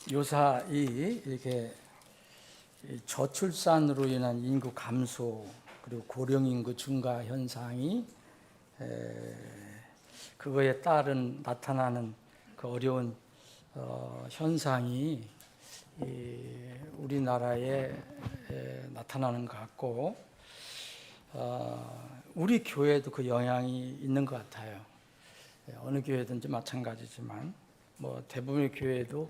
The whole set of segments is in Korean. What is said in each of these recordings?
요사이 이렇게 저출산으로 인한 인구 감소 그리고 고령 인구 증가 현상이 그거에 따른 나타나는 그 어려운 현상이 우리나라에 나타나는 것 같고 우리 교회도 그 영향이 있는 것 같아요. 어느 교회든지 마찬가지지만 뭐 대부분의 교회도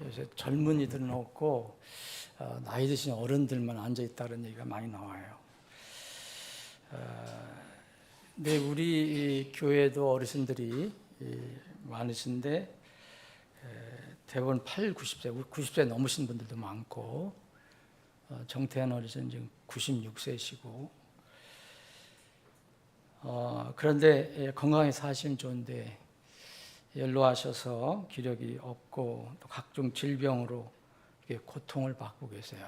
요새 젊은이들은 없고 나이 드신 어른들만 앉아 있다는 얘기가 많이 나와요. 근데 우리 교회도 어르신들이 많으신데 대부분 80, 90세 넘으신 분들도 많고 정태현 어르신은 지금 96세시고 그런데 건강히 사시면 좋은데 연로하셔서 기력이 없고 또 각종 질병으로 고통을 받고 계세요.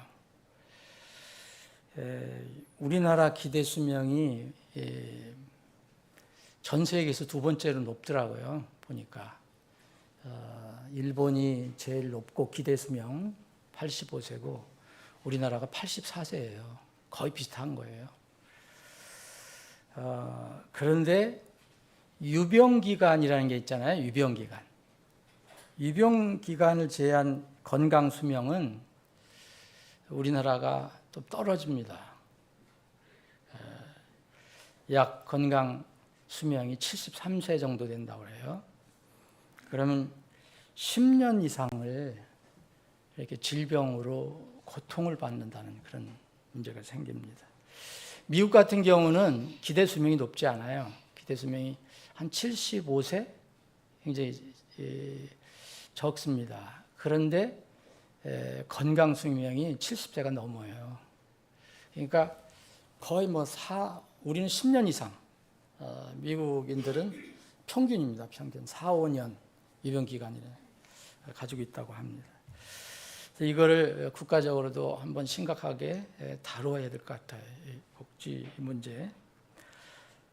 우리나라 기대 수명이 전 세계에서 두 번째로 높더라고요. 보니까 일본이 제일 높고 기대 수명 85세고 우리나라가 84세예요. 거의 비슷한 거예요. 그런데 유병기간이라는 게 있잖아요. 유병기간. 유병기간을 제한 건강 수명은 우리나라가 좀 떨어집니다. 약 건강 수명이 73세 정도 된다고 해요. 그러면 10년 이상을 이렇게 질병으로 고통을 받는다는 그런 문제가 생깁니다. 미국 같은 경우는 기대 수명이 높지 않아요. 기대 수명이 한 75세? 굉장히 적습니다. 그런데 건강 수명이 70세가 넘어요. 그러니까 거의 우리는 10년 이상, 미국인들은 평균입니다. 평균 4, 5년 유병기간을 가지고 있다고 합니다. 이거를 국가적으로도 한번 심각하게 다루어야 될 것 같아요. 복지 문제.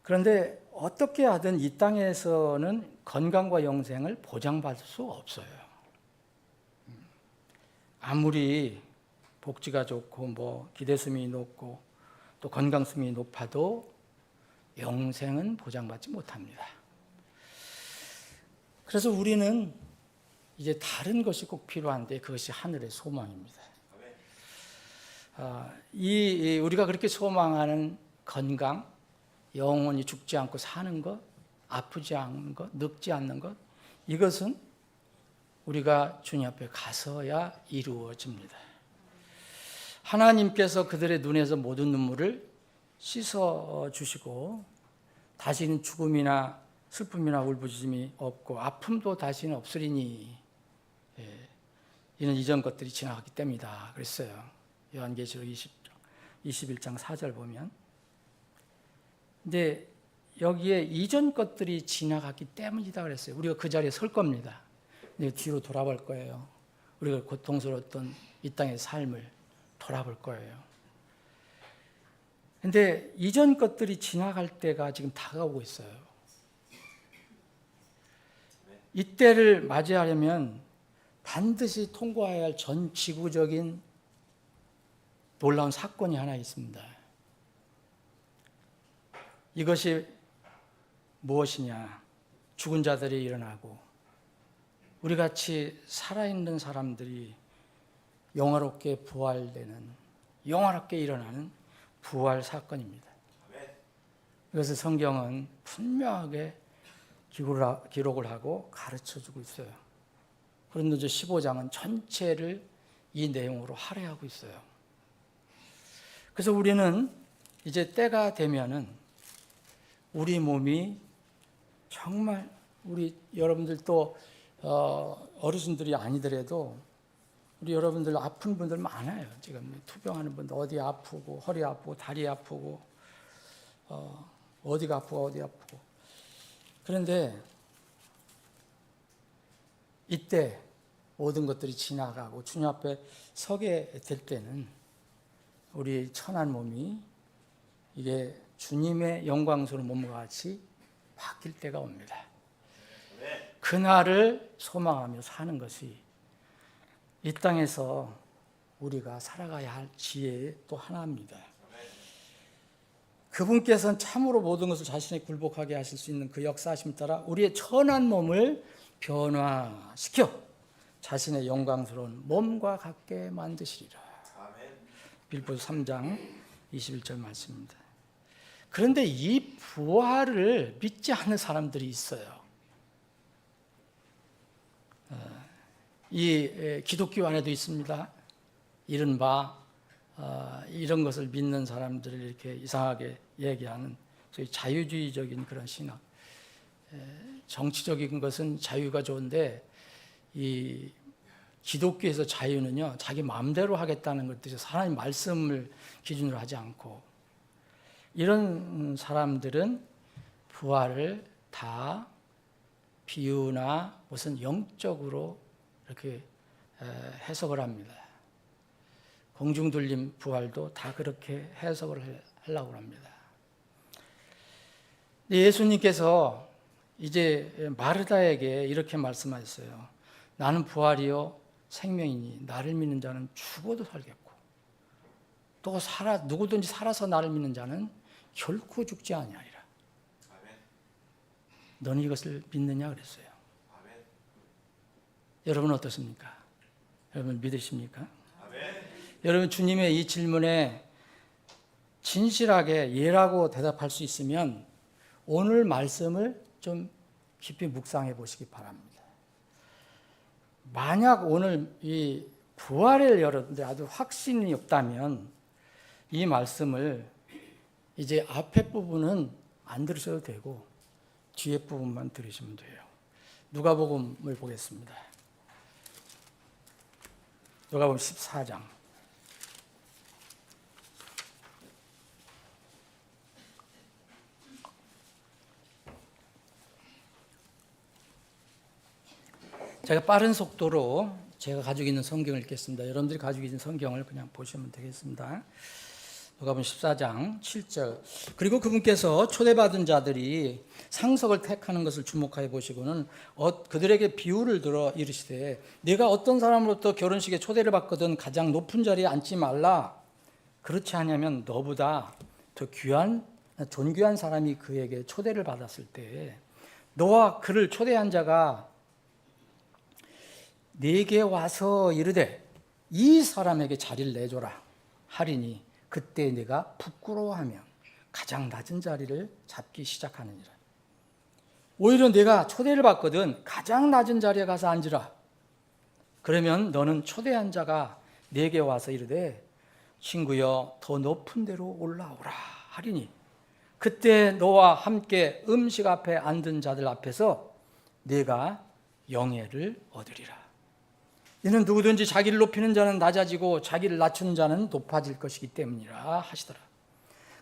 그런데 어떻게 하든 이 땅에서는 건강과 영생을 보장받을 수 없어요. 아무리 복지가 좋고 기대 수명이 높고 또 건강 수명이 높아도 영생은 보장받지 못합니다. 그래서 우리는 이제 다른 것이 꼭 필요한데 그것이 하늘의 소망입니다. 우리가 그렇게 소망하는 건강, 영원히 죽지 않고 사는 것, 아프지 않는 것, 늙지 않는 것, 이것은 우리가 주님 앞에 가서야 이루어집니다. 하나님께서 그들의 눈에서 모든 눈물을 씻어주시고 다시는 죽음이나 슬픔이나 울부짖음이 없고 아픔도 다시는 없으리니 이는 이전 것들이 지나갔기 때문이다 그랬어요. 요한계시록 21장 4절 보면. 근데 여기에 이전 것들이 지나갔기 때문이다 그랬어요. 우리가 그 자리에 설 겁니다. 근데 뒤로 돌아볼 거예요. 우리가 고통스러웠던 이 땅의 삶을 돌아볼 거예요. 근데 이전 것들이 지나갈 때가 지금 다가오고 있어요. 이때를 맞이하려면 반드시 통과해야 할 전 지구적인 놀라운 사건이 하나 있습니다. 이것이 무엇이냐? 죽은 자들이 일어나고 우리같이 살아있는 사람들이 영화롭게 부활되는, 영화롭게 일어나는 부활 사건입니다. 이것을 성경은 분명하게 기록을 하고 가르쳐주고 있어요. 고린도서 15장은 전체를 이 내용으로 할애하고 있어요. 그래서 우리는 이제 때가 되면은 우리 몸이 정말 우리 여러분들 또 어르신들이 아니더라도 우리 여러분들 아픈 분들 많아요. 지금 투병하는 분들 어디 아프고 허리 아프고 다리 아프고 어디가 아프고 어디 아프고. 그런데 이때 모든 것들이 지나가고 주님 앞에 서게 될 때는 우리 천한 몸이 이게 주님의 영광스러운 몸과 같이 바뀔 때가 옵니다. 그날을 소망하며 사는 것이 이 땅에서 우리가 살아가야 할 지혜 또 하나입니다. 그분께서는 참으로 모든 것을 자신의 굴복하게 하실 수 있는 그 역사하심 따라 우리의 천한 몸을 변화시켜 자신의 영광스러운 몸과 같게 만드시리라. 빌보서 3장 21절 말씀입니다. 그런데 이 부활을 믿지 않는 사람들이 있어요. 이 기독교 안에도 있습니다. 이른바 이런 것을 믿는 사람들을 이렇게 이상하게 얘기하는 소위 자유주의적인 그런 신학. 정치적인 것은 자유가 좋은데 이 기독교에서 자유는요, 자기 마음대로 하겠다는 것들이 하나님 말씀을 기준으로 하지 않고, 이런 사람들은 부활을 다 비유나 무슨 영적으로 이렇게 해석을 합니다. 공중돌림 부활도 다 그렇게 해석을 하려고 합니다. 예수님께서 이제 마르다에게 이렇게 말씀하셨어요. 나는 부활이요 생명이니 나를 믿는 자는 죽어도 살겠고 또 누구든지 살아서 나를 믿는 자는 결코 죽지 아니하리라. 너는 이것을 믿느냐 그랬어요. 여러분 어떻습니까? 여러분 믿으십니까? 여러분 주님의 이 질문에 진실하게 예라고 대답할 수 있으면 오늘 말씀을 좀 깊이 묵상해 보시기 바랍니다. 만약 오늘 이 부활을 여러분들 아주 확신이 없다면 이 말씀을 이제 앞에 부분은 안 들으셔도 되고 뒤에 부분만 들으시면 돼요. 누가복음을 보겠습니다. 누가복음 14장. 제가 빠른 속도로 제가 가지고 있는 성경을 읽겠습니다. 여러분들이 가지고 있는 성경을 그냥 보시면 되겠습니다. 누가복음 14장 7절. 그리고 그분께서 초대받은 자들이 상석을 택하는 것을 주목하여 보시고는 그들에게 비유를 들어 이르시되 내가 어떤 사람으로부터 결혼식에 초대를 받거든 가장 높은 자리에 앉지 말라. 그렇지 않으면 너보다 더 존귀한 사람이 그에게 초대를 받았을 때 너와 그를 초대한 자가 네게 와서 이르되 이 사람에게 자리를 내줘라 하리니 그때 네가 부끄러워하면 가장 낮은 자리를 잡기 시작하느니라. 오히려 내가 초대를 받거든 가장 낮은 자리에 가서 앉으라. 그러면 너는 초대한 자가 네게 와서 이르되 친구여 더 높은 데로 올라오라 하리니 그때 너와 함께 음식 앞에 앉은 자들 앞에서 네가 영예를 얻으리라. 이는 누구든지 자기를 높이는 자는 낮아지고 자기를 낮추는 자는 높아질 것이기 때문이라 하시더라.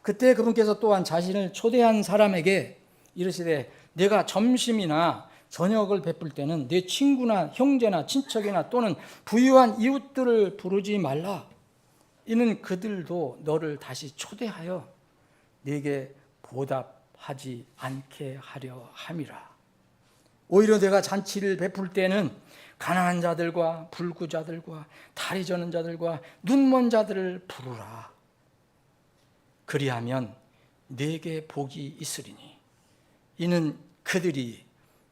그때 그분께서 또한 자신을 초대한 사람에게 이르시되 내가 점심이나 저녁을 베풀 때는 내 친구나 형제나 친척이나 또는 부유한 이웃들을 부르지 말라. 이는 그들도 너를 다시 초대하여 네게 보답하지 않게 하려 함이라. 오히려 내가 잔치를 베풀 때는 가난한 자들과 불구자들과 다리 저는 자들과 눈먼 자들을 부르라. 그리하면 네게 복이 있으리니 이는 그들이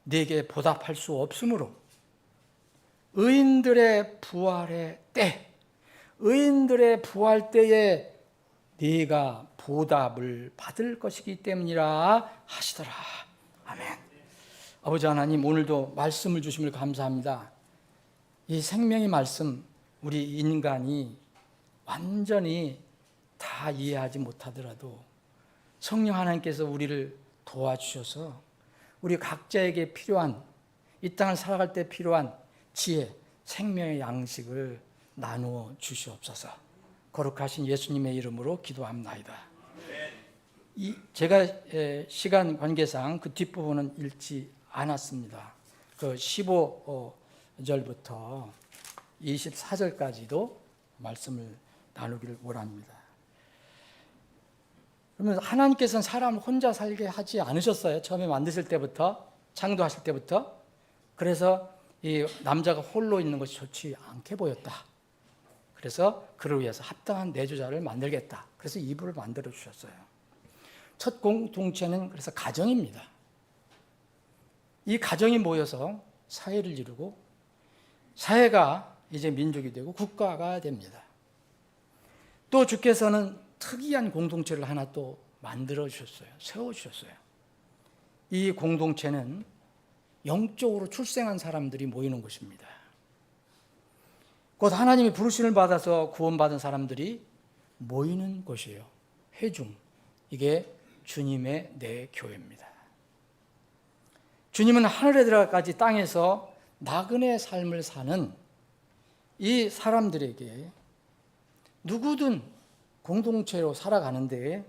네게 보답할 수 없으므로 의인들의 부활의 때, 의인들의 부활 때에 네가 보답을 받을 것이기 때문이라 하시더라. 아멘. 아버지 하나님, 오늘도 말씀을 주심을 감사합니다. 이 생명의 말씀, 우리 인간이 완전히 다 이해하지 못하더라도 성령 하나님께서 우리를 도와주셔서 우리 각자에게 필요한, 이 땅을 살아갈 때 필요한 지혜, 생명의 양식을 나누어 주시옵소서. 거룩하신 예수님의 이름으로 기도합나이다. 제가 시간 관계상 그 뒷부분은 읽지 않았습니다. 그 15절부터 24절까지도 말씀을 나누기를 원합니다. 그러면 하나님께서는 사람을 혼자 살게 하지 않으셨어요. 처음에 만드실 때부터, 창조하실 때부터. 그래서 이 남자가 홀로 있는 것이 좋지 않게 보였다. 그래서 그를 위해서 합당한 내조자를 만들겠다. 그래서 이불을 만들어 주셨어요. 첫 공동체는 그래서 가정입니다. 이 가정이 모여서 사회를 이루고 사회가 이제 민족이 되고 국가가 됩니다. 또 주께서는 특이한 공동체를 하나 또 만들어 주셨어요. 세워 주셨어요. 이 공동체는 영적으로 출생한 사람들이 모이는 곳입니다. 곧 하나님의 부르심을 받아서 구원받은 사람들이 모이는 곳이에요. 회중. 이게 주님의 내 교회입니다. 주님은 하늘에 들어가까지 땅에서 나그네 삶을 사는 이 사람들에게 누구든 공동체로 살아가는데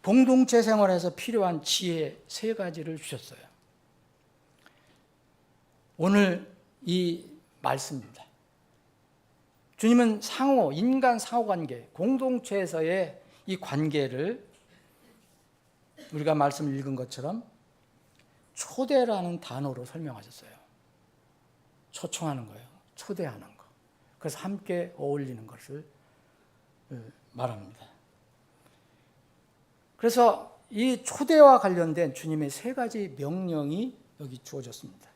공동체 생활에서 필요한 지혜 3가지를 주셨어요. 오늘 이 말씀입니다. 주님은 인간 상호관계, 공동체에서의 이 관계를 우리가 말씀을 읽은 것처럼 초대라는 단어로 설명하셨어요. 초청하는 거예요. 초대하는 거. 그래서 함께 어울리는 것을 말합니다. 그래서 이 초대와 관련된 주님의 3가지 명령이 여기 주어졌습니다.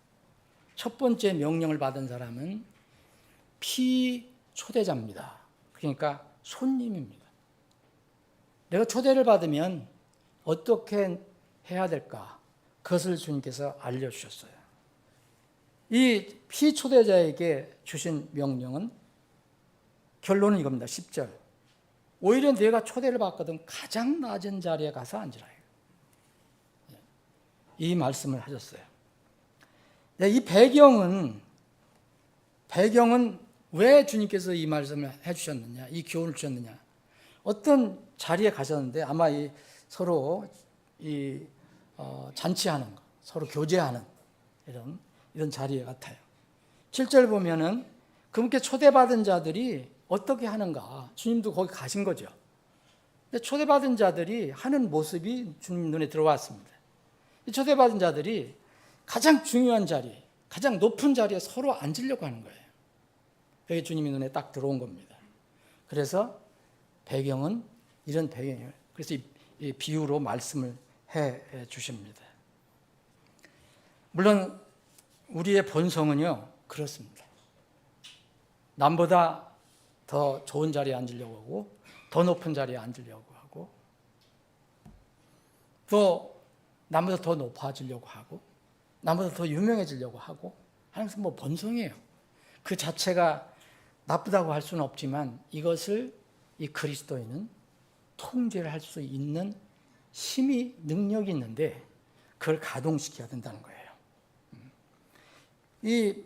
첫 번째 명령을 받은 사람은 피초대자입니다. 그러니까 손님입니다. 내가 초대를 받으면 어떻게 해야 될까? 그것을 주님께서 알려주셨어요. 이 피초대자에게 주신 명령은 결론은 이겁니다. 10절. 오히려 내가 초대를 받거든 가장 낮은 자리에 가서 앉으라. 이 말씀을 하셨어요. 이 배경은 왜 주님께서 이 말씀을 해주셨느냐, 이 교훈을 주셨느냐. 어떤 자리에 가셨는데 아마 서로 잔치하는 거, 서로 교제하는 이런 자리에 같아요. 7절 보면은 그분께 초대받은 자들이 어떻게 하는가. 주님도 거기 가신 거죠. 근데 초대받은 자들이 하는 모습이 주님 눈에 들어왔습니다. 이 초대받은 자들이 가장 중요한 자리, 가장 높은 자리에 서로 앉으려고 하는 거예요. 그게 주님의 눈에 딱 들어온 겁니다. 그래서 배경은 이런 배경이에요. 그래서 이 비유로 말씀을 해 주십니다. 물론 우리의 본성은요 그렇습니다. 남보다 더 좋은 자리에 앉으려고 하고 더 높은 자리에 앉으려고 하고 또 남보다 더 높아지려고 하고 남보다 더 유명해지려고 하고 항상 본성이에요. 그 자체가 나쁘다고 할 수는 없지만 이것을 이 그리스도인은 통제를 할 수 있는 힘이 능력이 있는데 그걸 가동시켜야 된다는 거예요. 이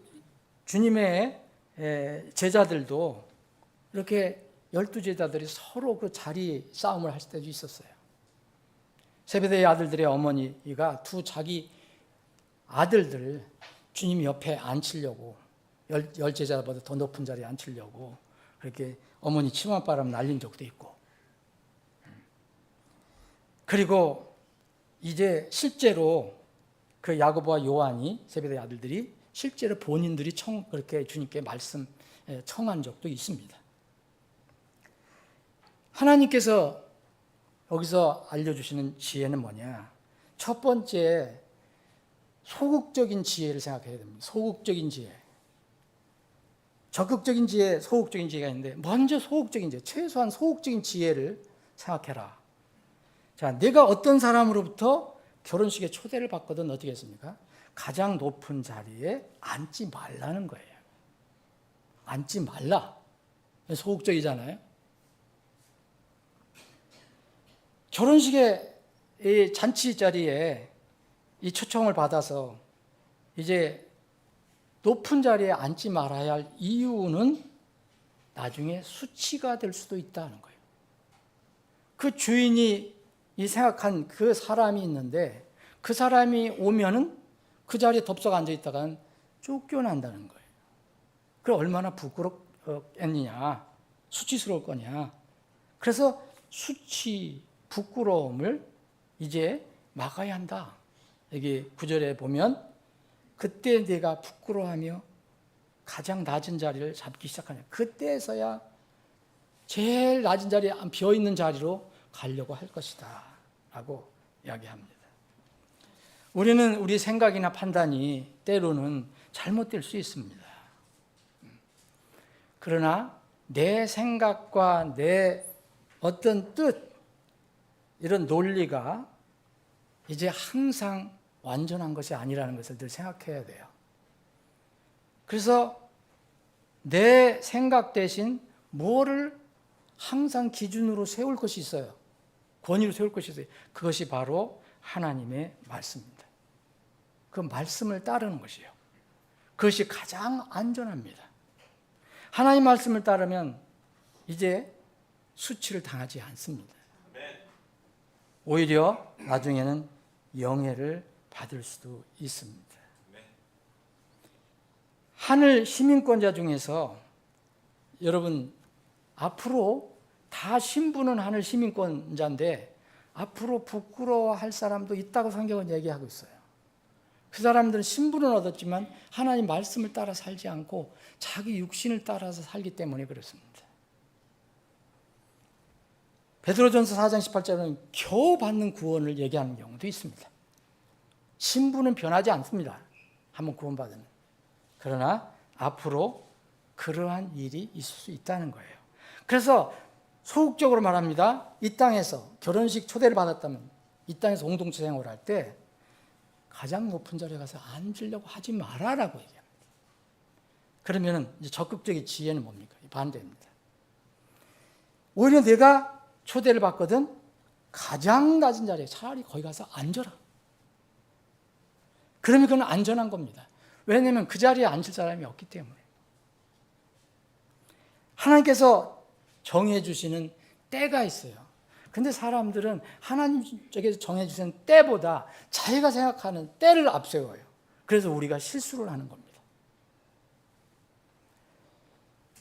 주님의 제자들도 이렇게 12제자들이 서로 그 자리 싸움을 할 때도 있었어요. 세베대의 아들들의 어머니가 자기 아들들을 주님 옆에 앉히려고 열 제자보다 더 높은 자리에 앉히려고 그렇게 어머니 치맛바람 날린 적도 있고, 그리고 이제 실제로 그 야고보와 요한이 세베대의 아들들이 실제로 본인들이 그렇게 주님께 청한 적도 있습니다. 하나님께서 여기서 알려주시는 지혜는 뭐냐? 첫 번째, 소극적인 지혜를 생각해야 됩니다. 소극적인 지혜. 적극적인 지혜, 소극적인 지혜가 있는데 먼저 소극적인 지혜, 최소한 소극적인 지혜를 생각해라. 자, 내가 어떤 사람으로부터 결혼식에 초대를 받거든 어떻게 했습니까? 가장 높은 자리에 앉지 말라는 거예요. 앉지 말라. 소극적이잖아요. 결혼식에 이 잔치 자리에 이 초청을 받아서 이제 높은 자리에 앉지 말아야 할 이유는 나중에 수치가 될 수도 있다는 거예요. 그 주인이 생각한 그 사람이 있는데 그 사람이 오면은 그 자리에 덥석 앉아 있다가는 쫓겨난다는 거예요. 그 얼마나 부끄럽겠느냐, 수치스러울 거냐. 그래서 수치, 부끄러움을 이제 막아야 한다. 여기 9절에 보면 그때 내가 부끄러워하며 가장 낮은 자리를 잡기 시작하냐. 그때서야 제일 낮은 자리에 비어있는 자리로 가려고 할 것이다 라고 이야기합니다. 우리는 우리 생각이나 판단이 때로는 잘못될 수 있습니다. 그러나 내 생각과 내 어떤 뜻, 이런 논리가 이제 항상 완전한 것이 아니라는 것을 늘 생각해야 돼요. 그래서 내 생각 대신 뭐를 항상 기준으로 세울 것이 있어요. 권위로 세울 것이 있어요. 그것이 바로 하나님의 말씀입니다. 그 말씀을 따르는 것이에요. 그것이 가장 안전합니다. 하나님 말씀을 따르면 이제 수치를 당하지 않습니다. 오히려 나중에는 영예를 받을 수도 있습니다. 하늘 시민권자 중에서 여러분 앞으로 다 신분은 하늘 시민권자인데 앞으로 부끄러워할 사람도 있다고 성경은 얘기하고 있어요. 그 사람들은 신분은 얻었지만 하나님 말씀을 따라 살지 않고 자기 육신을 따라서 살기 때문에 그렇습니다. 베드로전서 4장 18절은 겨우 받는 구원을 얘기하는 경우도 있습니다. 신분은 변하지 않습니다. 한번 구원받으면. 그러나 앞으로 그러한 일이 있을 수 있다는 거예요. 그래서 소극적으로 말합니다. 이 땅에서 결혼식 초대를 받았다면 이 땅에서 공동체 생활을 할 때 가장 높은 자리에 가서 앉으려고 하지 마라라고 얘기합니다. 그러면 이제 적극적인 지혜는 뭡니까? 반대입니다. 오히려 내가 초대를 받거든 가장 낮은 자리에 차라리 거기 가서 앉아라. 그러면 그건 안전한 겁니다. 왜냐하면 그 자리에 앉을 사람이 없기 때문에. 하나님께서 정해 주시는 때가 있어요. 근데 사람들은 하나님 쪽에서 정해 주시는 때보다 자기가 생각하는 때를 앞세워요. 그래서 우리가 실수를 하는 겁니다.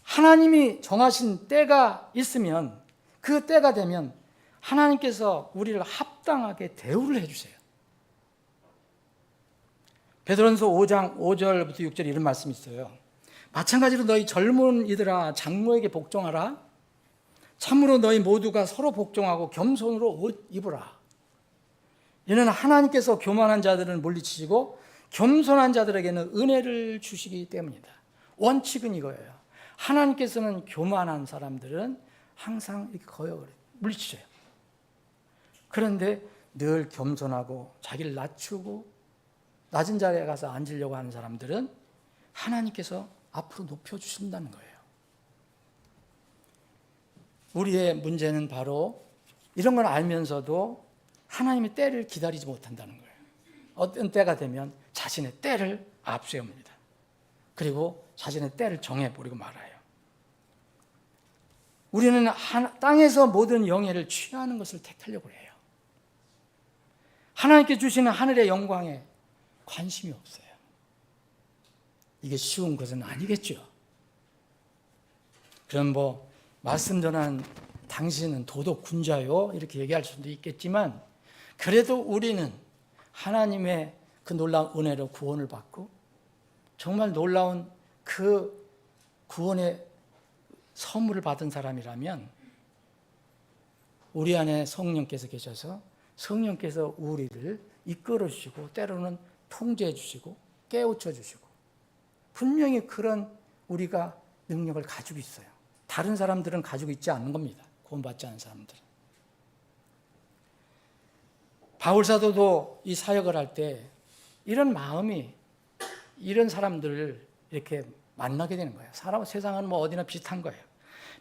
하나님이 정하신 때가 있으면 그 때가 되면 하나님께서 우리를 합당하게 대우를 해주세요. 베드로전서 5장 5절부터 6절 이런 말씀이 있어요. 마찬가지로 너희 젊은 이들아 장로에게 복종하라. 참으로 너희 모두가 서로 복종하고 겸손으로 옷 입으라. 이는 하나님께서 교만한 자들은 물리치시고 겸손한 자들에게는 은혜를 주시기 때문이다. 원칙은 이거예요. 하나님께서는 교만한 사람들은 항상 이렇게 거역을 물리치셔요. 그런데 늘 겸손하고 자기를 낮추고 낮은 자리에 가서 앉으려고 하는 사람들은 하나님께서 앞으로 높여주신다는 거예요. 우리의 문제는 바로 이런 걸 알면서도 하나님의 때를 기다리지 못한다는 거예요. 어떤 때가 되면 자신의 때를 앞세웁니다. 그리고 자신의 때를 정해버리고 말아요. 우리는 땅에서 모든 영예를 취하는 것을 택하려고 해요. 하나님께 주시는 하늘의 영광에 관심이 없어요. 이게 쉬운 것은 아니겠죠. 그럼 말씀 전하는 당신은 도덕군자요 이렇게 얘기할 수도 있겠지만 그래도 우리는 하나님의 그 놀라운 은혜로 구원을 받고 정말 놀라운 그 구원의 선물을 받은 사람이라면 우리 안에 성령께서 계셔서 성령께서 우리를 이끌어 주시고 때로는 통제해 주시고 깨우쳐 주시고 분명히 그런 우리가 능력을 가지고 있어요. 다른 사람들은 가지고 있지 않는 겁니다. 구원받지 않은 사람들은. 바울 사도도 이 사역을 할 때 이런 마음이 이런 사람들을 이렇게 만나게 되는 거예요. 세상은 어디나 비슷한 거예요.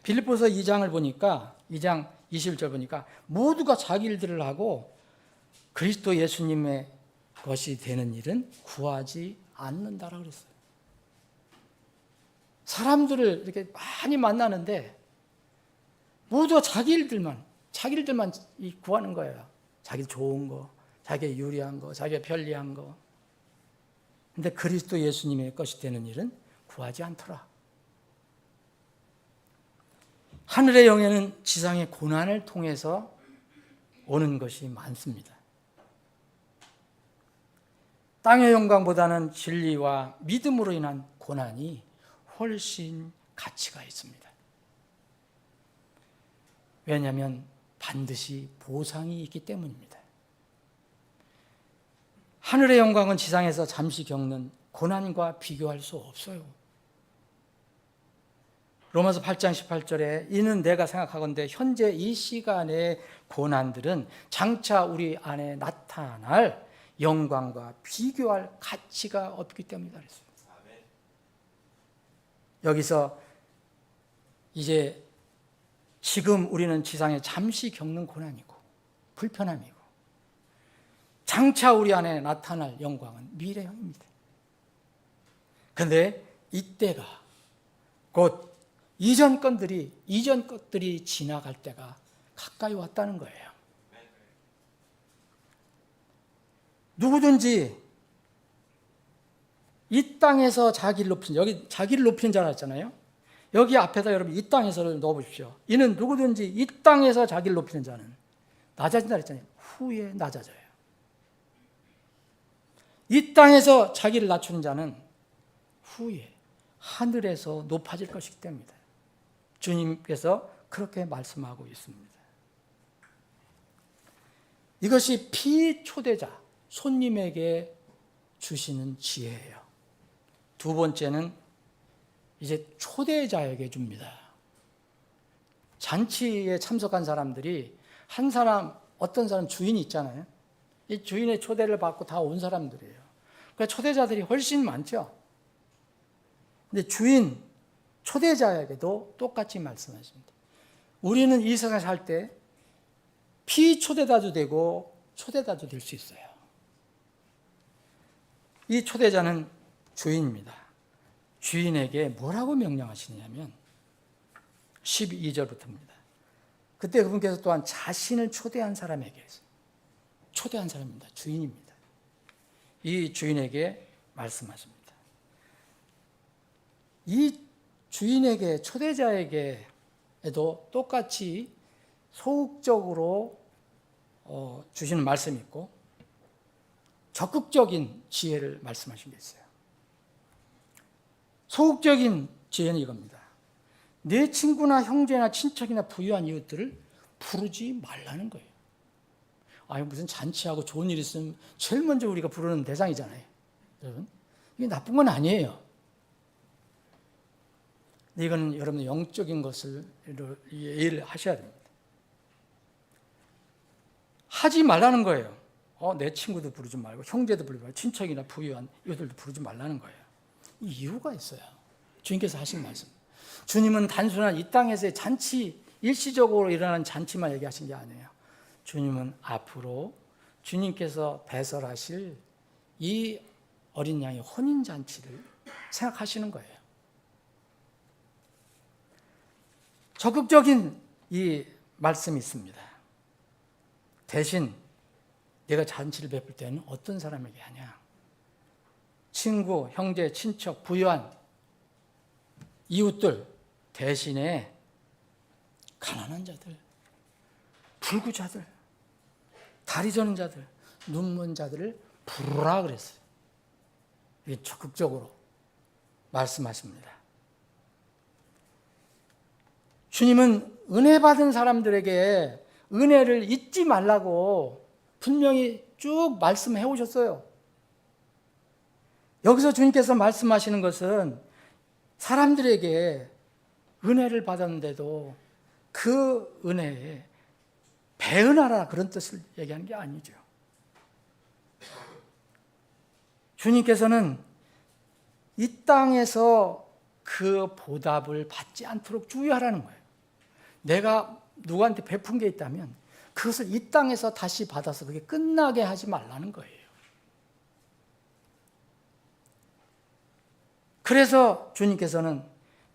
빌립보서 2장을 보니까 2장 21절 보니까 모두가 자기 일들을 하고 그리스도 예수님의 것이 되는 일은 구하지 않는다라고 그랬어요. 사람들을 이렇게 많이 만나는데 모두 자기 일들만 구하는 거예요. 자기 좋은 거, 자기 유리한 거, 자기 편리한 거. 근데 그리스도 예수님의 것이 되는 일은 구하지 않더라. 하늘의 영예는 지상의 고난을 통해서 오는 것이 많습니다. 땅의 영광보다는 진리와 믿음으로 인한 고난이 훨씬 가치가 있습니다. 왜냐하면 반드시 보상이 있기 때문입니다. 하늘의 영광은 지상에서 잠시 겪는 고난과 비교할 수 없어요. 로마서 8장 18절에 이는 내가 생각하건대 현재 이 시간의 고난들은 장차 우리 안에 나타날 영광과 비교할 가치가 없기 때문이다 그랬습니다. 여기서 이제 지금 우리는 지상에 잠시 겪는 고난이고 불편함이고 장차 우리 안에 나타날 영광은 미래형입니다. 그런데 이때가 곧 이전 것들이 지나갈 때가 가까이 왔다는 거예요. 누구든지 이 땅에서 자기를 높이는, 여기 자기를 높이는 자라 했잖아요. 여기 앞에다 여러분 이 땅에서를 넣어보십시오. 이는 누구든지 이 땅에서 자기를 높이는 자는 낮아진다 그랬잖아요. 후에 낮아져요. 이 땅에서 자기를 낮추는 자는 후에 하늘에서 높아질 것이기 때문이다. 주님께서 그렇게 말씀하고 있습니다. 이것이 피초대자, 손님에게 주시는 지혜예요. 두 번째는 이제 초대자에게 줍니다. 잔치에 참석한 사람들이 한 사람, 어떤 사람 주인이 있잖아요. 이 주인의 초대를 받고 다 온 사람들이에요. 그러니까 초대자들이 훨씬 많죠. 근데 주인, 초대자에게도 똑같이 말씀하십니다. 우리는 이 세상에 살 때 피초대자도 되고 초대자도 될 수 있어요. 이 초대자는 주인입니다. 주인에게 뭐라고 명령하시냐면 12절부터입니다. 그때 그분께서 또한 자신을 초대한 사람에게 초대한 사람입니다. 주인입니다. 이 주인에게 말씀하십니다. 이 주인에게, 초대자에게도 똑같이 소극적으로 주시는 말씀이 있고 적극적인 지혜를 말씀하신 게 있어요. 소극적인 지혜는 이겁니다. 내 친구나 형제나 친척이나 부유한 이웃들을 부르지 말라는 거예요. 아니 무슨 잔치하고 좋은 일 있으면 제일 먼저 우리가 부르는 대상이잖아요. 여러분, 이게 나쁜 건 아니에요. 이거는 여러분 영적인 것을 이해를 하셔야 됩니다. 하지 말라는 거예요. 내 친구도 부르지 말고 형제도 부르지 말고 친척이나 부유한 이들도 부르지 말라는 거예요. 이유가 있어요. 주님께서 하신 말씀. 주님은 단순한 이 땅에서의 잔치, 일시적으로 일어나는 잔치만 얘기하신 게 아니에요. 주님은 앞으로 주님께서 배설하실 이 어린 양의 혼인잔치를 생각하시는 거예요. 적극적인 이 말씀이 있습니다. 대신 내가 잔치를 베풀 때는 어떤 사람에게 하냐? 친구, 형제, 친척, 부유한 이웃들 대신에 가난한 자들, 불구자들, 다리 저는 자들, 눈먼 자들을 부르라 그랬어요. 이게 적극적으로 말씀하십니다. 주님은 은혜 받은 사람들에게 은혜를 잊지 말라고 분명히 쭉 말씀해 오셨어요. 여기서 주님께서 말씀하시는 것은 사람들에게 은혜를 받았는데도 그 은혜에 배은하라 그런 뜻을 얘기하는 게 아니죠. 주님께서는 이 땅에서 그 보답을 받지 않도록 주의하라는 거예요. 내가 누구한테 베푼 게 있다면 그것을 이 땅에서 다시 받아서 그게 끝나게 하지 말라는 거예요. 그래서 주님께서는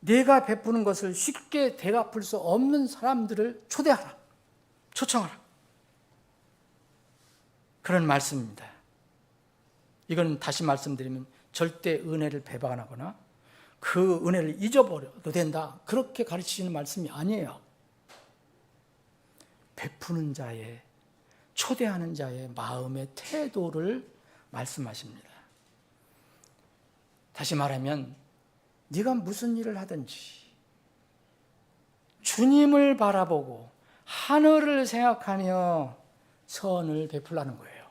내가 베푸는 것을 쉽게 되갚을 수 없는 사람들을 초대하라, 초청하라. 그런 말씀입니다. 이건 다시 말씀드리면 절대 은혜를 배반하거나 그 은혜를 잊어버려도 된다, 그렇게 가르치시는 말씀이 아니에요. 베푸는 자의, 초대하는 자의 마음의 태도를 말씀하십니다. 다시 말하면 네가 무슨 일을 하든지 주님을 바라보고 하늘을 생각하며 선을 베풀라는 거예요.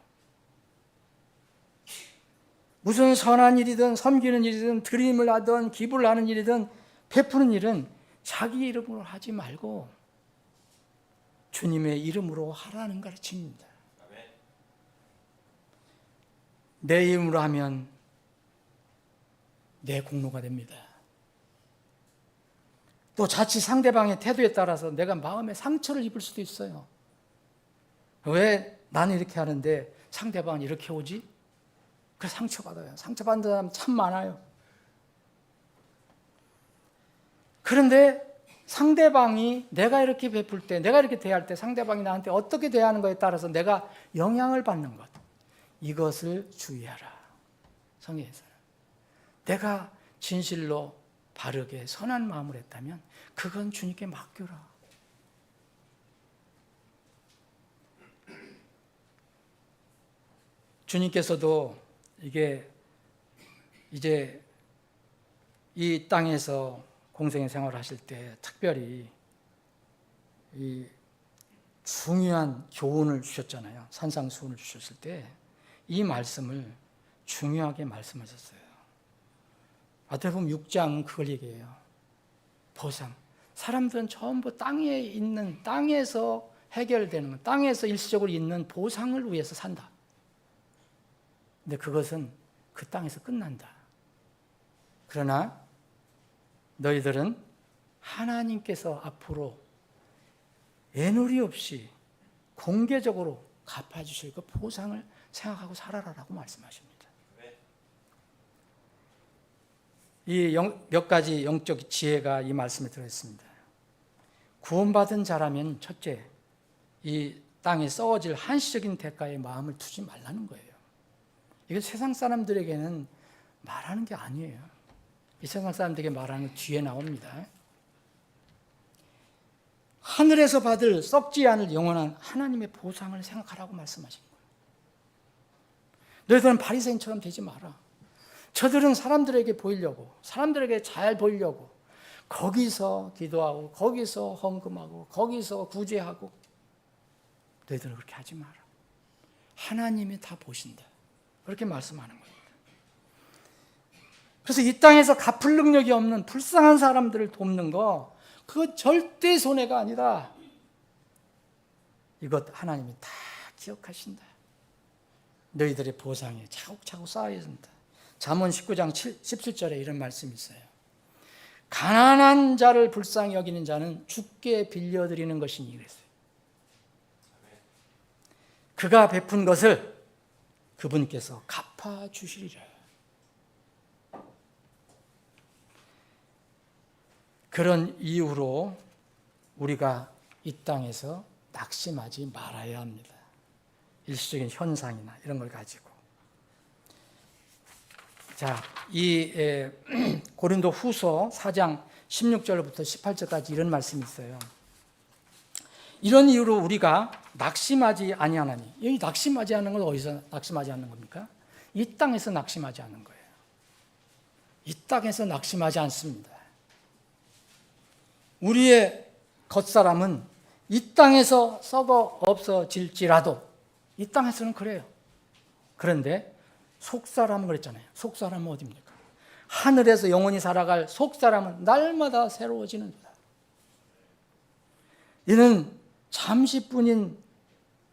무슨 선한 일이든 섬기는 일이든 드림을 하든 기부를 하는 일이든 베푸는 일은 자기 이름으로 하지 말고 주님의 이름으로 하라는 가르침입니다. 내 이름으로 하면 내 공로가 됩니다. 또 자칫 상대방의 태도에 따라서 내가 마음에 상처를 입을 수도 있어요. 왜 나는 이렇게 하는데 상대방은 이렇게 오지? 그래서 상처받아요. 상처받는 사람 참 많아요. 그런데 상대방이 내가 이렇게 베풀 때, 내가 이렇게 대할 때 상대방이 나한테 어떻게 대하는 것에 따라서 내가 영향을 받는 것, 이것을 주의하라. 성경에서는 내가 진실로 바르게 선한 마음을 했다면 그건 주님께 맡겨라. 주님께서도 이게 이제 이 땅에서 공생의 생활을 하실 때 특별히 이 중요한 교훈을 주셨잖아요. 산상수훈을 주셨을 때 이 말씀을 중요하게 말씀하셨어요. 마태복음 6장 그걸 얘기해요. 보상. 사람들은 전부 땅에 있는, 땅에서 해결되는, 땅에서 일시적으로 있는 보상을 위해서 산다. 근데 그것은 그 땅에서 끝난다. 그러나 너희들은 하나님께서 앞으로 애누리 없이 공개적으로 갚아주실 그 보상을 생각하고 살아라라고 말씀하십니다. 이 몇 가지 영적 지혜가 이 말씀에 들어있습니다. 구원받은 자라면 첫째, 이 땅에 썩어질 한시적인 대가에 마음을 두지 말라는 거예요. 이게 세상 사람들에게는 말하는 게 아니에요. 이 세상 사람들에게 말하는 게 뒤에 나옵니다. 하늘에서 받을 썩지 않을 영원한 하나님의 보상을 생각하라고 말씀하신 거예요. 너희들은 바리새인처럼 되지 마라. 저들은 사람들에게 보이려고, 사람들에게 잘 보이려고 거기서 기도하고 거기서 헌금하고 거기서 구제하고, 너희들은 그렇게 하지 마라. 하나님이 다 보신다. 그렇게 말씀하는 겁니다. 그래서 이 땅에서 갚을 능력이 없는 불쌍한 사람들을 돕는 거, 그거 절대 손해가 아니라 이것 하나님이 다 기억하신다. 너희들의 보상이 차곡차곡 쌓여진다. 잠언 19장 17절에 이런 말씀이 있어요. 가난한 자를 불쌍히 여기는 자는 주께 빌려드리는 것이니 그랬어요. 그가 베푼 것을 그분께서 갚아주시리라. 그런 이유로 우리가 이 땅에서 낙심하지 말아야 합니다. 일시적인 현상이나 이런 걸 가지고. 자, 이 고린도 후서 4장 16절부터 18절까지 이런 말씀이 있어요. 이런 이유로 우리가 낙심하지 아니하나니, 여기 낙심하지 않는 건 어디서 낙심하지 않는 겁니까? 이 땅에서 낙심하지 않는 거예요. 이 땅에서 낙심하지 않습니다. 우리의 겉사람은 이 땅에서 썩어 없어질지라도, 이 땅에서는 그래요. 그런데 속사람은 그랬잖아요. 속사람은 어디입니까? 하늘에서 영원히 살아갈 속사람은 날마다 새로워지는다. 이는 잠시뿐인,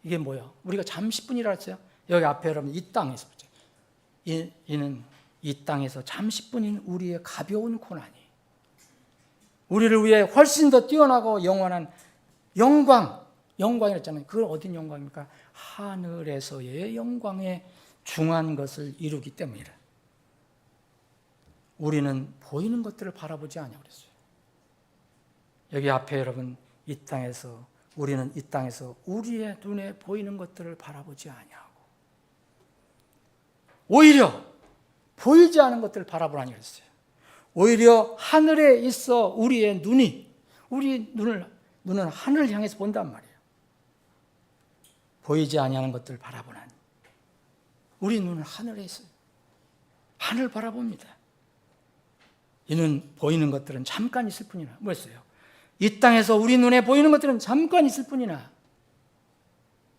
이게 뭐야? 우리가 잠시뿐이라 했어요. 여기 앞에 여러분 이 땅에서, 이는 이 땅에서 잠시뿐인 우리의 가벼운 고난이 우리를 위해 훨씬 더 뛰어나고 영원한 영광이랬잖아요. 그건 어딘 영광입니까? 하늘에서의 영광에 중한 것을 이루기 때문이라. 우리는 보이는 것들을 바라보지 않냐고 그랬어요. 여기 앞에 여러분 이 땅에서, 우리는 이 땅에서 우리의 눈에 보이는 것들을 바라보지 않냐고, 오히려 보이지 않은 것들을 바라보라니 그랬어요. 오히려 하늘에 있어 우리의 눈이, 우리 눈은 하늘을 향해서 본단 말이에요. 보이지 아니하는 것들을 바라보라니. 우리 눈은 하늘에 있어요. 하늘 바라봅니다. 이는 보이는 것들은 잠깐 있을 뿐이나, 뭐였어요? 이 땅에서 우리 눈에 보이는 것들은 잠깐 있을 뿐이나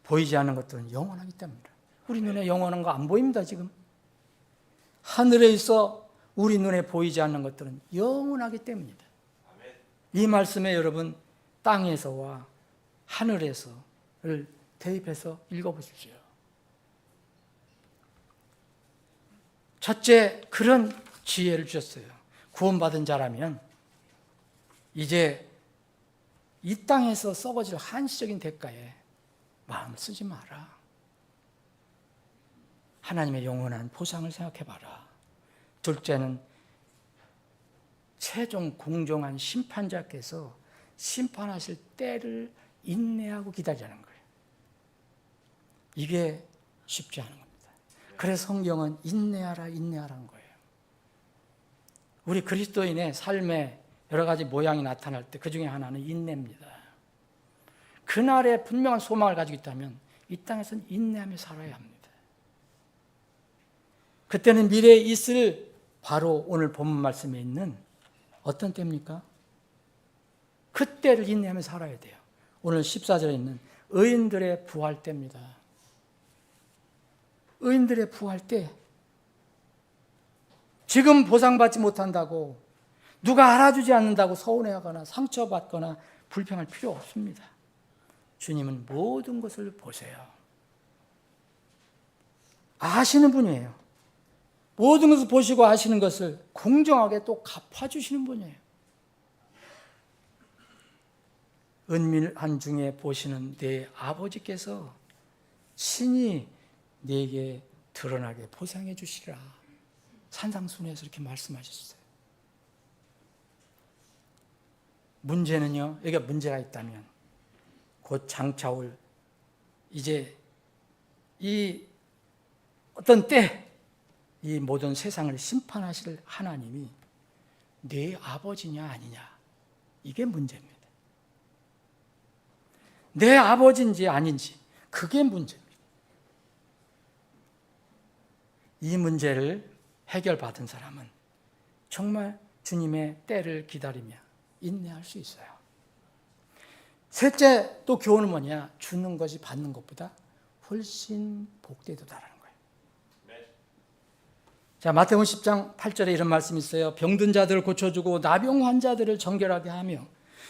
보이지 않는 것들은 영원하기 때문이다. 우리 눈에 영원한 거 안 보입니다, 지금. 하늘에 있어 우리 눈에 보이지 않는 것들은 영원하기 때문이다. 이 말씀에 여러분 땅에서와 하늘에서를 대입해서 읽어보십시오. 첫째, 그런 지혜를 주셨어요. 구원받은 자라면 이제 이 땅에서 썩어질 한시적인 대가에 마음 쓰지 마라. 하나님의 영원한 보상을 생각해봐라. 둘째는 최종 공정한 심판자께서 심판하실 때를 인내하고 기다리자는 거예요. 이게 쉽지 않은 겁니다. 그래서 성경은 인내하라는 거예요. 우리 그리스도인의 삶의 여러 가지 모양이 나타날 때 그 중에 하나는 인내입니다. 그날에 분명한 소망을 가지고 있다면 이 땅에서는 인내하며 살아야 합니다. 그때는 미래에 있을 바로 오늘 본문 말씀에 있는 어떤 때입니까? 그때를 인내하며 살아야 돼요. 오늘 14절에 있는 의인들의 부활 때입니다. 의인들의 부활 때, 지금 보상받지 못한다고 누가 알아주지 않는다고 서운해하거나 상처받거나 불평할 필요 없습니다. 주님은 모든 것을 보세요. 아시는 분이에요. 모든 것을 보시고 아시는 것을 공정하게 또 갚아주시는 분이에요. 은밀한 중에 보시는 내 아버지께서 친히 네게 드러나게 보상해 주시리라. 산상순에서 이렇게 말씀하셨어요. 문제는요, 여기가 문제가 있다면 곧 장차올 이제 이 어떤 때 이 모든 세상을 심판하실 하나님이 네 아버지냐 아니냐, 이게 문제입니다. 내 아버지인지 아닌지, 그게 문제입니다. 이 문제를 해결받은 사람은 정말 주님의 때를 기다리며 인내할 수 있어요. 셋째, 또 교훈은 뭐냐? 주는 것이 받는 것보다 훨씬 복되도다라는 거예요. 자, 마태복음 10장 8절에 이런 말씀이 있어요. 병든 자들을 고쳐주고 나병 환자들을 정결하게 하며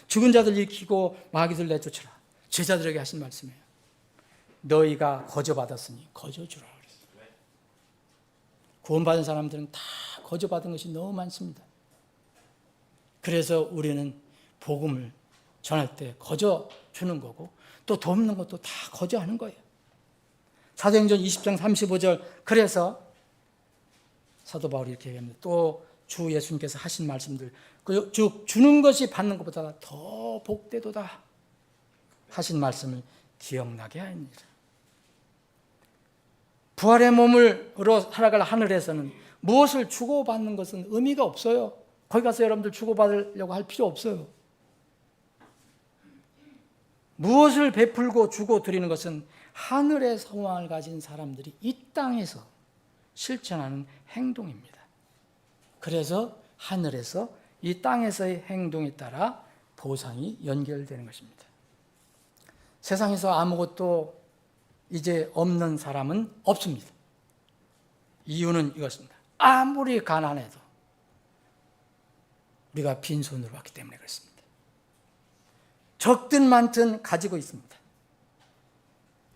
죽은 자들 일으키고 마귀들 내쫓으라. 제자들에게 하신 말씀이에요. 너희가 거저받았으니 거저주라 그랬어요. 구원받은 사람들은 다 거저받은 것이 너무 많습니다. 그래서 우리는 복음을 전할 때 거저 주는 거고 또 돕는 것도 다 거저하는 거예요. 사도행전 20장 35절, 그래서 사도 바울이 이렇게 얘기합니다. 또 주 예수님께서 하신 말씀들, 즉 주는 것이 받는 것보다 더 복되도다 하신 말씀을 기억나게 합니다. 부활의 몸으로 살아갈 하늘에서는 무엇을 주고받는 것은 의미가 없어요. 거기 가서 여러분들 주고받으려고 할 필요 없어요. 무엇을 베풀고 주고 드리는 것은 하늘의 소망을 가진 사람들이 이 땅에서 실천하는 행동입니다. 그래서 하늘에서 이 땅에서의 행동에 따라 보상이 연결되는 것입니다. 세상에서 아무것도 이제 없는 사람은 없습니다. 이유는 이것입니다. 아무리 가난해도 우리가 빈손으로 왔기 때문에 그렇습니다. 적든 많든 가지고 있습니다.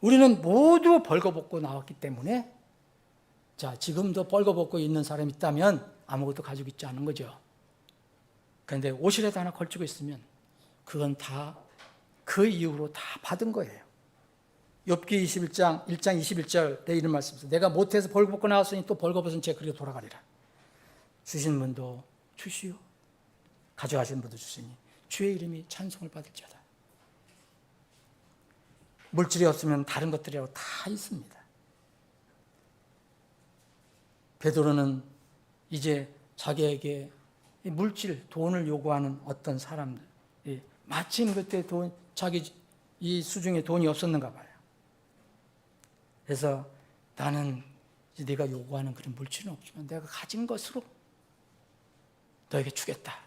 우리는 모두 벌거벗고 나왔기 때문에, 자, 지금도 벌거벗고 있는 사람이 있다면 아무것도 가지고 있지 않은 거죠. 그런데 옷이라도 하나 걸치고 있으면 그건 다 그 이후로 다 받은 거예요. 욥기 21장 21절에 이런 말씀이 있어요. 내가 못해서 벌거벗고 나왔으니 또 벌거벗은 채 그리로 돌아가리라. 주신 분도 주시오, 가져가신 분도 주시니 주의 이름이 찬송을 받을지어다. 물질이 없으면 다른 것들이라고 다 있습니다. 베드로는 이제 자기에게 물질, 돈을 요구하는 어떤 사람들, 마침 그때 자기 이 수중에 돈이 없었는가 봐요. 그래서 나는 이제 네가 요구하는 그런 물질은 없지만 내가 가진 것으로 너에게 주겠다.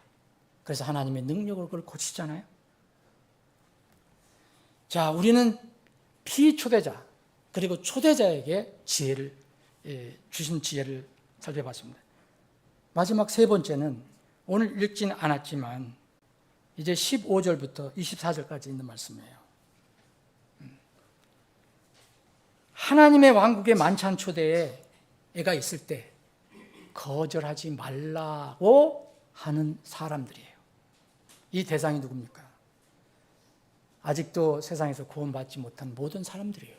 그래서 하나님의 능력으로 그걸 고치잖아요. 자, 우리는 피초대자 그리고 초대자에게 지혜를 주신 지혜를 살펴봤습니다. 마지막 세 번째는 오늘 읽지는 않았지만 이제 15절부터 24절까지 있는 말씀이에요. 하나님의 왕국의 만찬 초대에 애가 있을 때 거절하지 말라고 하는 사람들이에요. 이 대상이 누굽니까? 아직도 세상에서 구원받지 못한 모든 사람들이에요.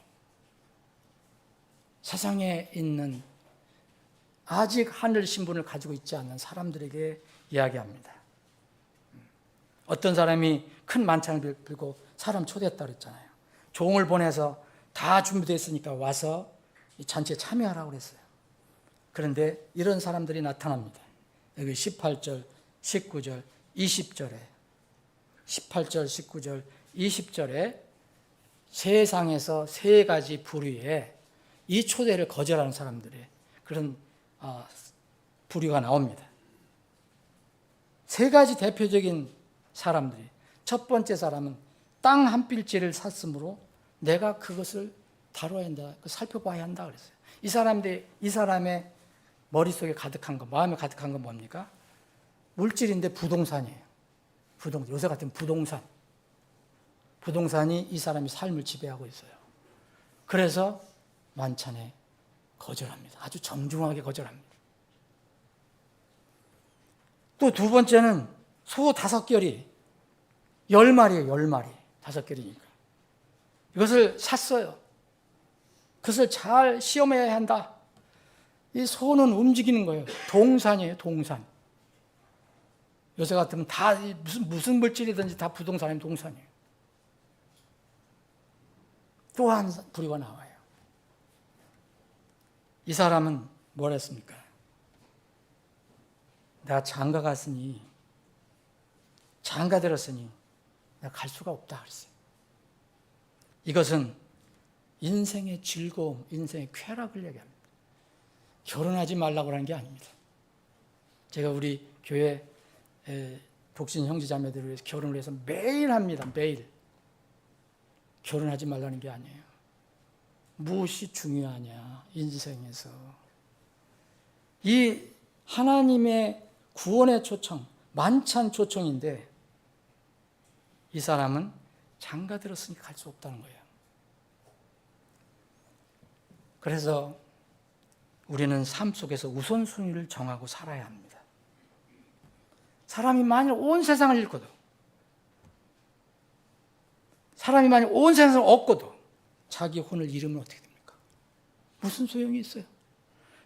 세상에 있는 아직 하늘 신분을 가지고 있지 않는 사람들에게 이야기합니다. 어떤 사람이 큰 만찬을 빌고 사람 초대했다 그랬잖아요. 종을 보내서 다 준비됐으니까 와서 이 잔치에 참여하라고 그랬어요. 그런데 이런 사람들이 나타납니다. 여기 18절, 19절, 20절에 18절, 19절, 20절에 세상에서 세 가지 부류에 이 초대를 거절하는 사람들의 그런 부류가 나옵니다. 세 가지 대표적인 사람들이, 첫 번째 사람은 땅 한 필지를 샀으므로 내가 그것을 다뤄야 한다, 살펴봐야 한다 그랬어요. 이 사람의 머릿속에 가득한 거, 마음에 가득한 건 뭡니까? 물질인데 부동산이에요. 요새 같은 부동산이 이 사람의 삶을 지배하고 있어요. 그래서 만찬에 거절합니다. 아주 정중하게 거절합니다. 또 두 번째는 소 5결이 10마리예요. 10마리. 5결이니까. 이것을 샀어요. 그것을 잘 시험해야 한다. 이 소는 움직이는 거예요. 동산이에요. 동산. 요새 같으면 다 무슨 물질이든지 다 부동산이면 동산이에요. 또 한 부류가 나와요. 이 사람은 뭘 했습니까? 내가 장가 갔으니, 장가 들었으니 내가 갈 수가 없다 그랬어요. 이것은 인생의 즐거움, 인생의 쾌락을 얘기합니다. 결혼하지 말라고 하는 게 아닙니다. 제가 우리 교회 독신 형제자매들을 위해서 결혼을 해서 매일 합니다. 매일. 결혼하지 말라는 게 아니에요. 무엇이 중요하냐, 인생에서. 이 하나님의 구원의 초청, 만찬 초청인데 이 사람은 장가 들었으니 갈 수 없다는 거예요. 그래서 우리는 삶 속에서 우선순위를 정하고 살아야 합니다. 사람이 만일 온 세상을 잃고도, 사람이 만일 온 세상을 얻고도 자기 혼을 잃으면 어떻게 됩니까? 무슨 소용이 있어요?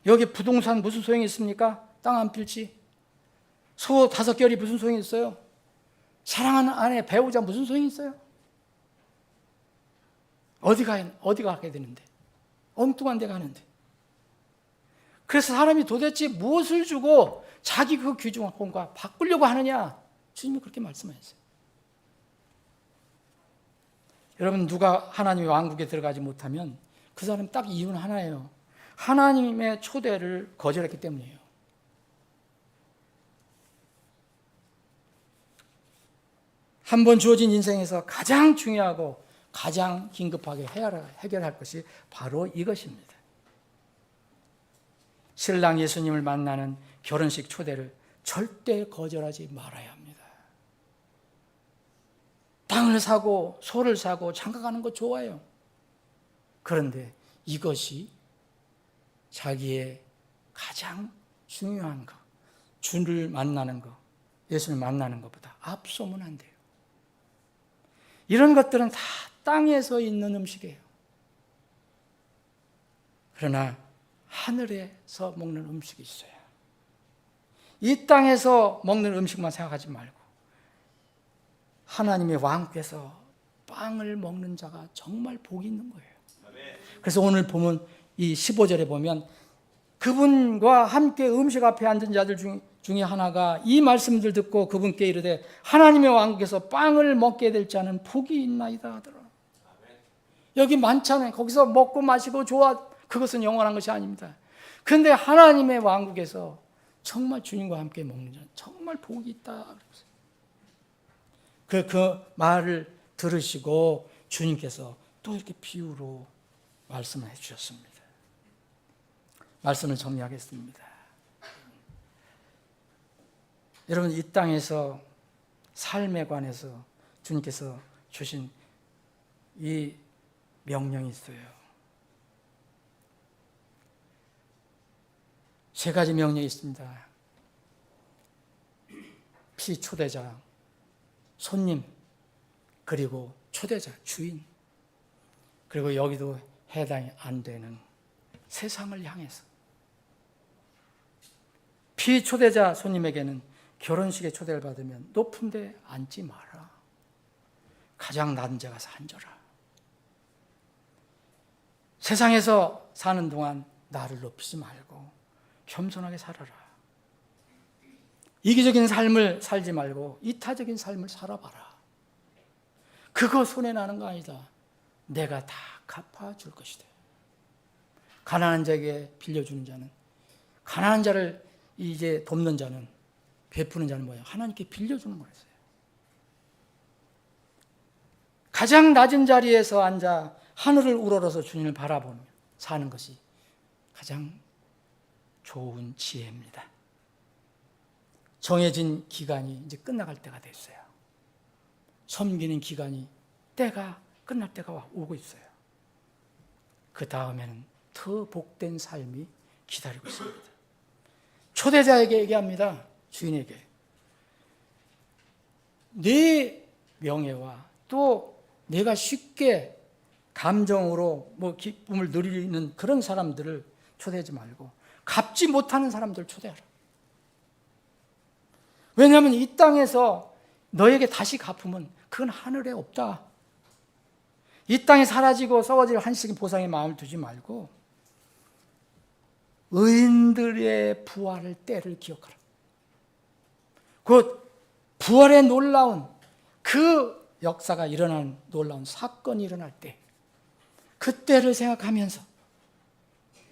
여기 부동산 무슨 소용이 있습니까? 땅 한 필지. 소 5결이 무슨 소용이 있어요? 사랑하는 아내, 배우자 무슨 소용이 있어요? 어디 가게 되는데? 엉뚱한 데 가는데. 그래서 사람이 도대체 무엇을 주고 자기 그 귀중한 공과 바꾸려고 하느냐? 주님이 그렇게 말씀하셨어요. 여러분, 누가 하나님의 왕국에 들어가지 못하면 그 사람 딱 이유는 하나예요. 하나님의 초대를 거절했기 때문이에요. 한 번 주어진 인생에서 가장 중요하고 가장 긴급하게 해결할 것이 바로 이것입니다. 신랑 예수님을 만나는 결혼식 초대를 절대 거절하지 말아야 합니다. 땅을 사고 소를 사고 장가가는 거 좋아요. 그런데 이것이 자기의 가장 중요한 것, 주를 만나는 것, 예수를 만나는 것보다 앞서면 안 돼요. 이런 것들은 다 땅에서 있는 음식이에요. 그러나 하늘에서 먹는 음식이 있어요. 이 땅에서 먹는 음식만 생각하지 말고 하나님의 왕국에서 빵을 먹는 자가 정말 복이 있는 거예요. 그래서 오늘 보면 이 15절에 보면 그분과 함께 음식 앞에 앉은 자들 중에 하나가 이 말씀들 듣고 그분께 이르되 하나님의 왕국에서 빵을 먹게 될 자는 복이 있나이다 하더라. 여기 많잖아요. 거기서 먹고 마시고 좋아, 그것은 영원한 것이 아닙니다. 그런데 하나님의 왕국에서 정말 주님과 함께 먹는 자는 정말 복이 있다. 그 말을 들으시고 주님께서 또 이렇게 비유로 말씀을 해주셨습니다. 말씀을 정리하겠습니다. 여러분, 이 땅에서 삶에 관해서 주님께서 주신 이 명령이 있어요. 세 가지 명령이 있습니다. 피초대자, 손님, 그리고 초대자, 주인, 그리고 여기도 해당이 안 되는 세상을 향해서. 피초대자 손님에게는 결혼식에 초대를 받으면 높은 데 앉지 마라. 가장 낮은 데 가서 앉아라. 세상에서 사는 동안 나를 높이지 말고 겸손하게 살아라. 이기적인 삶을 살지 말고 이타적인 삶을 살아봐라. 그거 손해나는 거 아니다. 내가 다 갚아줄 것이다. 가난한 자에게 빌려주는 자는, 가난한 자를 이제 돕는 자는, 베푸는 자는 뭐예요? 하나님께 빌려주는 거였어요. 가장 낮은 자리에서 앉아 하늘을 우러러서 주님을 바라보며 사는 것이 가장 좋은 지혜입니다. 정해진 기간이 이제 끝나갈 때가 됐어요. 섬기는 기간이, 때가 끝날 때가 오고 있어요. 그 다음에는 더 복된 삶이 기다리고 있습니다. 초대자에게 얘기합니다. 주인에게. 네 명예와 또 내가 쉽게 감정으로 기쁨을 누리는 그런 사람들을 초대하지 말고 갚지 못하는 사람들을 초대하라. 왜냐하면 이 땅에서 너에게 다시 갚으면 그건 하늘에 없다. 이 땅에 사라지고 썩어질 한식의 보상에 마음을 두지 말고 의인들의 부활의 때를 기억하라. 곧 부활의 놀라운 그 역사가 일어난 놀라운 사건이 일어날 때 그때를 생각하면서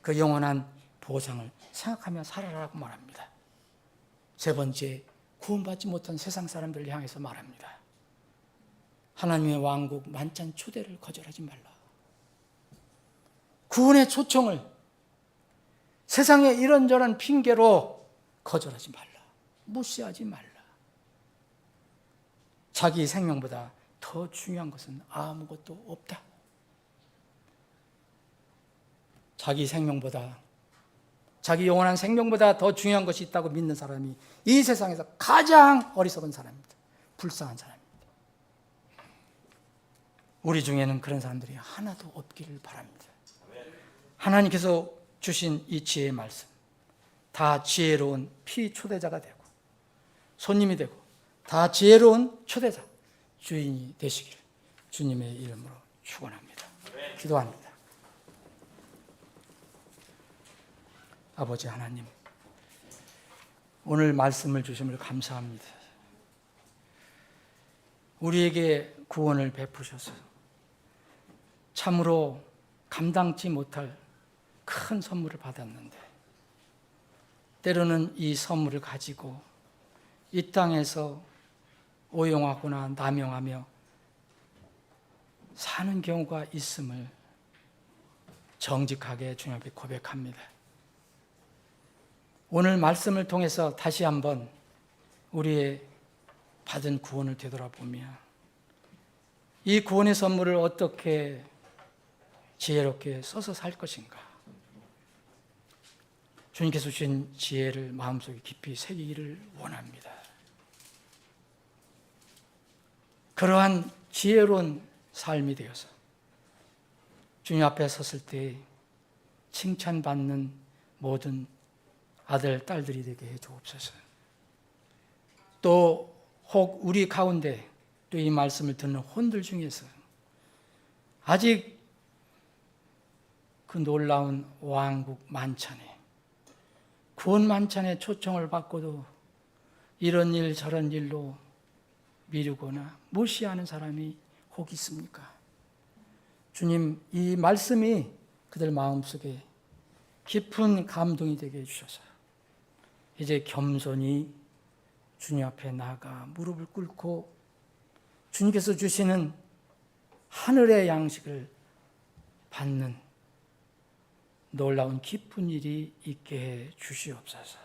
그 영원한 보상을 생각하며 살아라고 말합니다. 세 번째, 구원받지 못한 세상 사람들을 향해서 말합니다. 하나님의 왕국 만찬 초대를 거절하지 말라. 구원의 초청을 세상의 이런저런 핑계로 거절하지 말라. 무시하지 말라. 자기 생명보다 더 중요한 것은 아무것도 없다. 자기 생명보다, 자기 영원한 생명보다 더 중요한 것이 있다고 믿는 사람이 이 세상에서 가장 어리석은 사람입니다. 불쌍한 사람입니다. 우리 중에는 그런 사람들이 하나도 없기를 바랍니다. 하나님께서 주신 이 지혜의 말씀, 다 지혜로운 피초대자가 되고 손님이 되고 다 지혜로운 초대자, 주인이 되시기를 주님의 이름으로 축원합니다. 기도합니다. 아버지 하나님, 오늘 말씀을 주심을 감사합니다. 우리에게 구원을 베푸셔서 참으로 감당치 못할 큰 선물을 받았는데, 때로는 이 선물을 가지고 이 땅에서 오용하거나 남용하며 사는 경우가 있음을 정직하게 주님 앞에 고백합니다. 오늘 말씀을 통해서 다시 한번 우리의 받은 구원을 되돌아보며 이 구원의 선물을 어떻게 지혜롭게 써서 살 것인가, 주님께서 주신 지혜를 마음속에 깊이 새기기를 원합니다. 그러한 지혜로운 삶이 되어서 주님 앞에 섰을 때 칭찬받는 모든 아들, 딸들이 되게 해 주옵소서. 또 혹 우리 가운데 또 이 말씀을 듣는 혼들 중에서 아직 그 놀라운 왕국 만찬에, 구원 만찬에 초청을 받고도 이런 일 저런 일로 미루거나 무시하는 사람이 혹 있습니까? 주님, 이 말씀이 그들 마음속에 깊은 감동이 되게 해주셔서 이제 겸손히 주님 앞에 나가 무릎을 꿇고 주님께서 주시는 하늘의 양식을 받는 놀라운 기쁜 일이 있게 해 주시옵소서.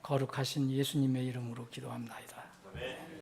거룩하신 예수님의 이름으로 기도합니다.